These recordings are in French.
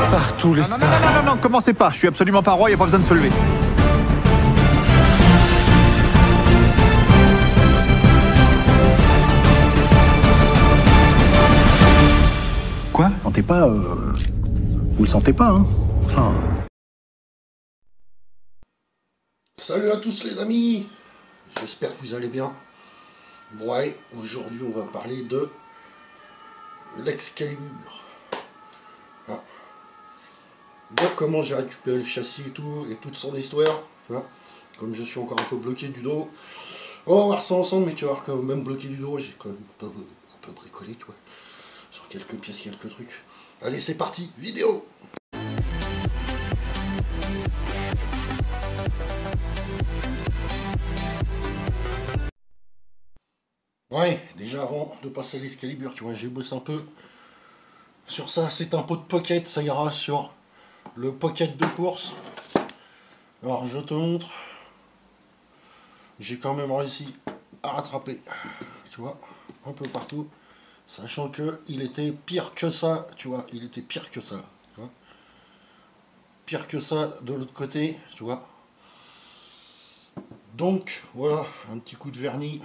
Partout les Non, non, non, non, non, non, commencez pas, je suis absolument pas roi, y a pas besoin de se lever. Quoi? Sentez pas, vous le sentez pas, hein? Ça. Salut à tous les amis, j'espère que vous allez bien. Ouais, aujourd'hui on va parler de l'Excalibur. Voilà. Donc comment j'ai récupéré le châssis et toute son histoire. Voilà. Comme je suis encore un peu bloqué du dos. On va voir ça ensemble, mais tu vas voir que même bloqué du dos, j'ai quand même un peu bricolé, tu vois. Sur quelques pièces, quelques trucs. Allez, c'est parti, vidéo! Ouais, déjà avant de passer à l'Excalibur, tu vois, j'ai bossé un peu sur ça. C'est un pot de pocket, ça ira sur le pocket de course. Alors, je te montre. J'ai quand même réussi à rattraper, tu vois, un peu partout. Sachant que il était pire que ça, tu vois, il était pire que ça, tu vois. Pire que ça de l'autre côté, tu vois. Donc, voilà, un petit coup de vernis,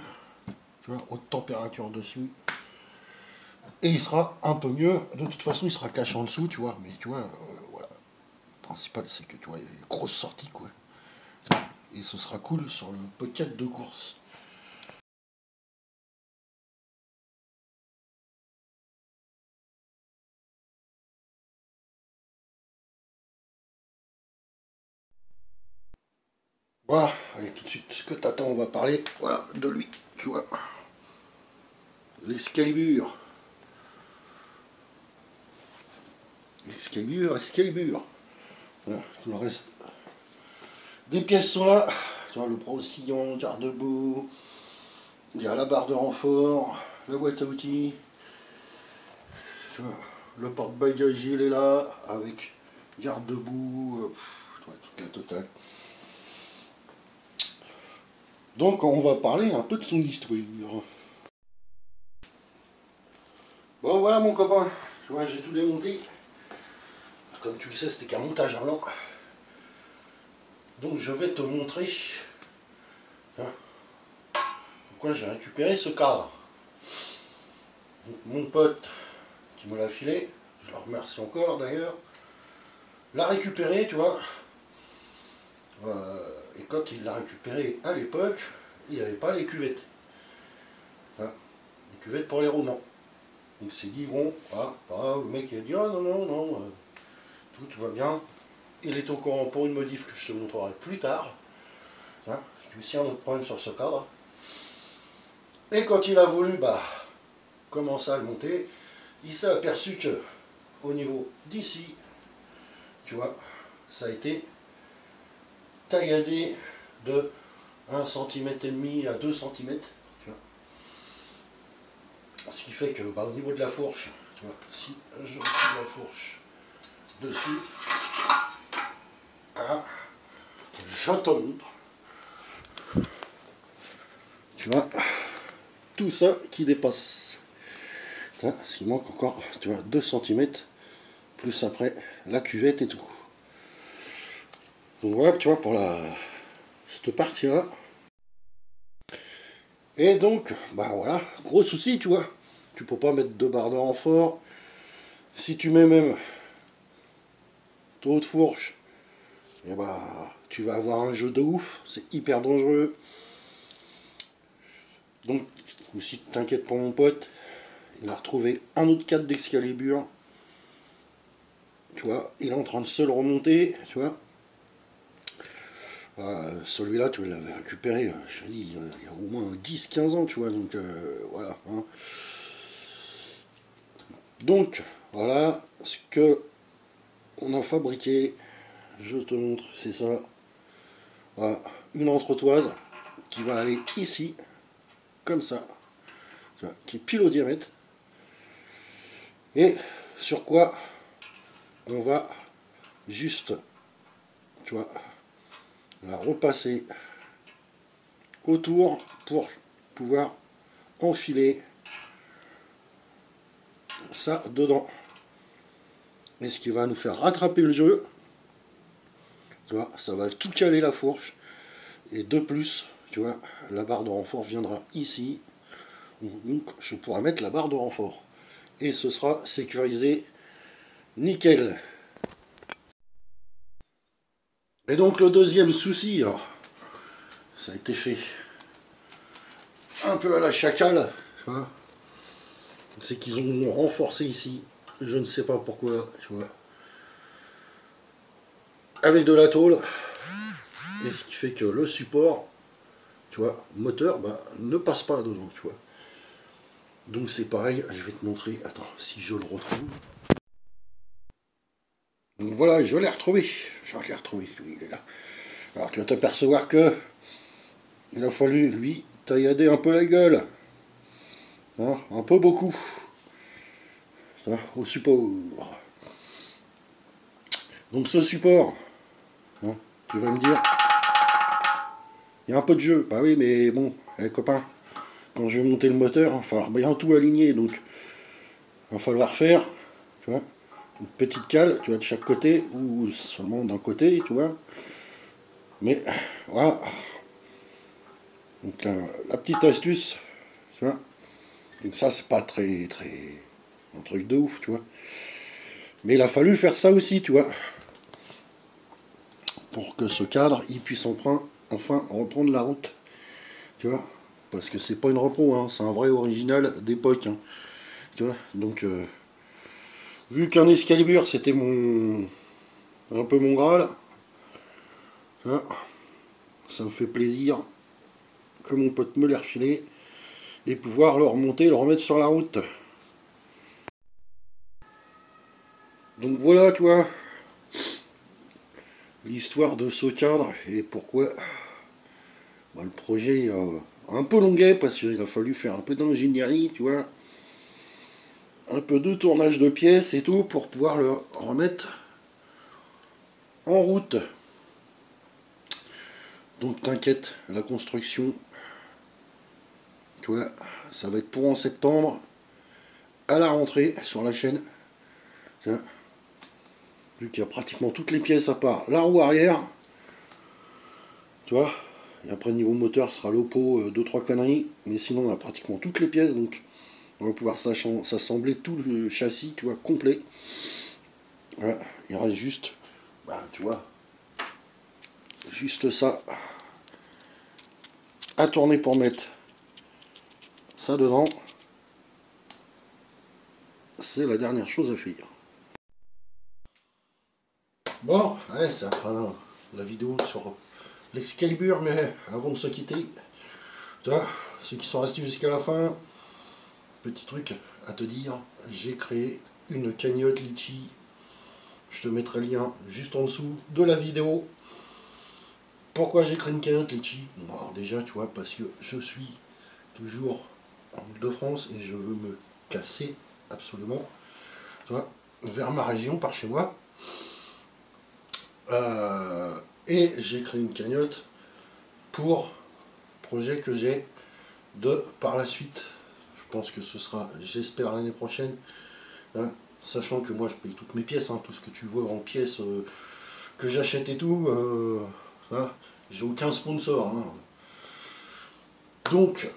tu vois, haute température dessus. Et il sera un peu mieux. De toute façon, il sera caché en dessous, tu vois. Mais tu vois, voilà. Le principal, c'est que tu vois, il y a une grosse sortie, quoi. Et ce sera cool sur le pocket de course. Voilà, allez, tout de suite, ce que t'attends, on va parler, voilà, de lui, tu vois. L'Excalibur. Excalibur. Voilà, tout le reste. Des pièces sont là. Tu vois, le brossillon, garde-boue. Il y a la barre de renfort, la boîte à outils. Tu vois, le porte-bagages, il est là, avec garde-boue, toute la totale. Donc, on va parler un peu de son histoire. Bon, voilà, mon copain. Tu vois, j'ai tout démonté. Comme tu le sais, c'était qu'un montage à blanc. Donc je vais te montrer pourquoi j'ai récupéré ce cadre. Donc, mon pote qui me l'a filé, je le remercie encore d'ailleurs, l'a récupéré, tu vois. Et quand il l'a récupéré à l'époque, il n'y avait pas les cuvettes. Les cuvettes pour les roulements. Donc c'est dit, bon, le mec il a dit, ah non, non, non, tout va bien. Il est au courant pour une modif que je te montrerai plus tard. J'ai aussi un autre problème sur ce cadre. Et quand il a voulu commencer à le monter, il s'est aperçu que au niveau d'ici, tu vois, ça a été tailladé de 1,5 cm à 2 cm. Tu vois. Ce qui fait que au niveau de la fourche, tu vois, si je retire la fourche dessus, je te montre. Tu vois, tout ça qui dépasse. Ce qui manque encore, tu vois, 2 cm, plus après la cuvette et tout. Donc voilà, tu vois, pour cette partie-là. Et donc, voilà, gros souci, tu vois. Tu peux pas mettre 2 barres de renfort. Si tu mets même ton haut de fourche, et tu vas avoir un jeu de ouf, c'est hyper dangereux. Donc, aussi t'inquiète pour mon pote, il a retrouvé un autre cadre d'Excalibur. Tu vois, il est en train de se le remonter, tu vois. Celui-là, tu l'avais récupéré, je te dis, il y a au moins 10-15 ans, tu vois, donc voilà. Donc, voilà ce que on a fabriqué. Je te montre, c'est ça. Voilà, une entretoise qui va aller ici, comme ça, tu vois, qui est pile au diamètre. Et sur quoi on va juste, tu vois, la repasser autour pour pouvoir enfiler ça dedans. et ce qui va nous faire rattraper le jeu. Tu vois, ça va tout caler la fourche. Et de plus, tu vois, la barre de renfort viendra ici. Donc je pourrai mettre la barre de renfort. Et ce sera sécurisé nickel. Et donc le deuxième souci, alors, ça a été fait un peu à la chacale, tu vois, c'est qu'ils ont renforcé ici, je ne sais pas pourquoi, tu vois, avec de la tôle, et ce qui fait que le support, tu vois, moteur, bah, ne passe pas dedans, tu vois. Donc c'est pareil, je vais te montrer, attends, si je le retrouve. Donc voilà, je l'ai retrouvé, oui, il est là. Alors tu vas t'apercevoir que il a fallu, lui, taillader un peu la gueule. Hein, un peu beaucoup. Ça, au support. Donc ce support, hein, tu vas me dire, il y a un peu de jeu. Bah oui, mais bon, copain, quand je vais monter le moteur, il va falloir bien tout aligner. Donc, il va falloir faire, tu vois, une petite cale, tu vois, de chaque côté, ou seulement d'un côté, tu vois. Mais, voilà. Donc la petite astuce, tu vois. Donc ça, c'est pas très un truc de ouf, tu vois. Mais il a fallu faire ça aussi, tu vois. Pour que ce cadre, il puisse enfin reprendre la route. Tu vois. Parce que c'est pas une repro, hein, c'est un vrai original d'époque. Hein, tu vois. Donc, vu qu'un Excalibur, c'était un peu mon Graal, tu vois, ça me fait plaisir que mon pote me l'ait refilé et pouvoir le remonter et le remettre sur la route. Donc voilà, tu vois, l'histoire de ce cadre et pourquoi bah, le projet un peu longuet parce qu'il a fallu faire un peu d'ingénierie, tu vois, un peu de tournage de pièces et tout pour pouvoir le remettre en route. Donc t'inquiète, la construction, tu vois, ça va être pour en septembre, à la rentrée sur la chaîne. Tiens, vu qu'il y a pratiquement toutes les pièces à part la roue arrière, tu vois, et après niveau moteur ce sera l'Oppo, 2-3 conneries, mais sinon on a pratiquement toutes les pièces, donc on va pouvoir s'assembler tout le châssis, tu vois, complet. Voilà, il reste juste, bah tu vois, juste ça à tourner pour mettre ça dedans. C'est la dernière chose à faire. Bon, ouais, c'est la fin de la vidéo sur l'Excalibur, mais avant de se quitter, tu vois, ceux qui sont restés jusqu'à la fin, petit truc à te dire, j'ai créé une cagnotte Litchi. Je te mettrai le lien juste en dessous de la vidéo. Pourquoi j'ai créé une cagnotte Litchi? Bon, alors déjà, tu vois, parce que je suis toujours en Île-de-France et je veux me casser absolument, tu vois, vers ma région, par chez moi. Et j'ai créé une cagnotte pour projet que j'ai de par la suite. Je pense que ce sera, j'espère, l'année prochaine, hein, sachant que moi je paye toutes mes pièces, hein, tout ce que tu vois en pièces que j'achète et tout, hein, j'ai aucun sponsor. Hein. Donc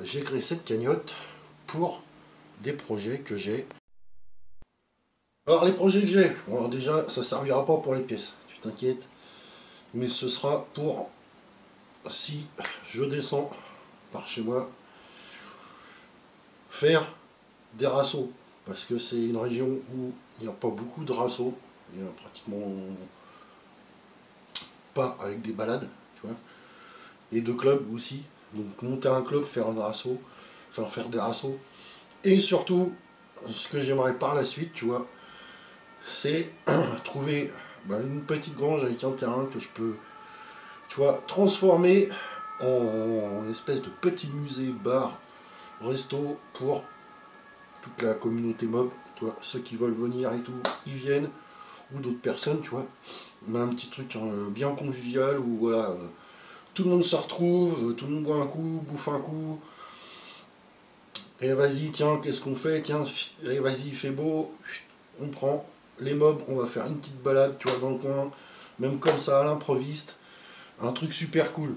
j'ai créé cette cagnotte pour des projets que j'ai. Alors les projets que j'ai, bon, alors déjà ça servira pas pour les pièces, tu t'inquiètes, mais ce sera pour si je descends par chez moi faire des rassos, parce que c'est une région où il n'y a pas beaucoup de rassos, il y en a pratiquement pas avec des balades, tu vois, et de clubs aussi, donc monter un club, faire un rasso, enfin faire des rassos, et surtout ce que j'aimerais par la suite, tu vois, c'est trouver une petite grange avec un terrain que je peux, tu vois, transformer en espèce de petit musée, bar, resto pour toute la communauté mob, tu vois, ceux qui veulent venir et tout, ils viennent, ou d'autres personnes, tu vois, mais un petit truc bien convivial où voilà, tout le monde se retrouve, tout le monde boit un coup, bouffe un coup, et vas-y, tiens, qu'est-ce qu'on fait, tiens, et vas-y, il fait beau, on prend, les mobs, on va faire une petite balade, tu vois, dans le coin, même comme ça, à l'improviste, un truc super cool.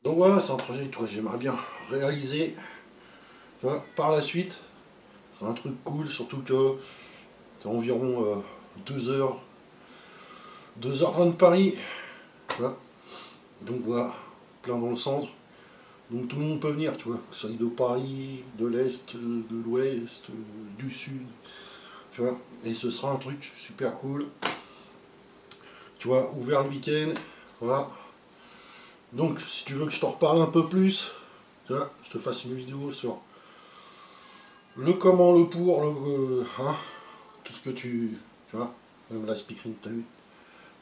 Donc voilà, c'est un projet que j'aimerais bien réaliser, tu vois, par la suite. C'est un truc cool, surtout que c'est environ 2h20 de Paris, tu vois. Donc voilà, plein dans le centre. Donc tout le monde peut venir, tu vois, que ce soit de Paris, de l'Est, de l'Ouest, du Sud, tu vois. Et ce sera un truc super cool. Tu vois, ouvert le week-end, voilà. Donc si tu veux que je t'en reparle un peu plus, tu vois, je te fasse une vidéo sur le comment, le pour, hein, tout ce que tu vois, même la speakerine que tu as eu,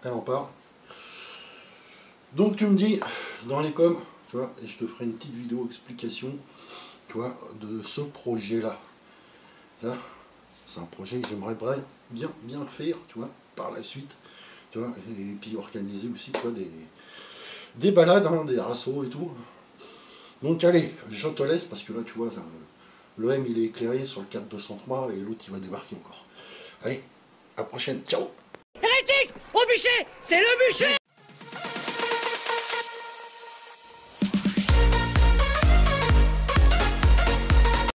elle en parle. Donc tu me dis dans les coms, tu vois, et je te ferai une petite vidéo explication, tu vois, de ce projet-là. C'est un projet que j'aimerais bien faire, tu vois, par la suite, tu vois, et puis organiser aussi, tu vois, des balades, hein, des rassos et tout. Donc allez, je te laisse parce que là, tu vois, le M il est éclairé sur le 4203 et l'autre il va débarquer encore. Allez, à la prochaine, ciao. Hérétique! Au bûcher! C'est le bûcher!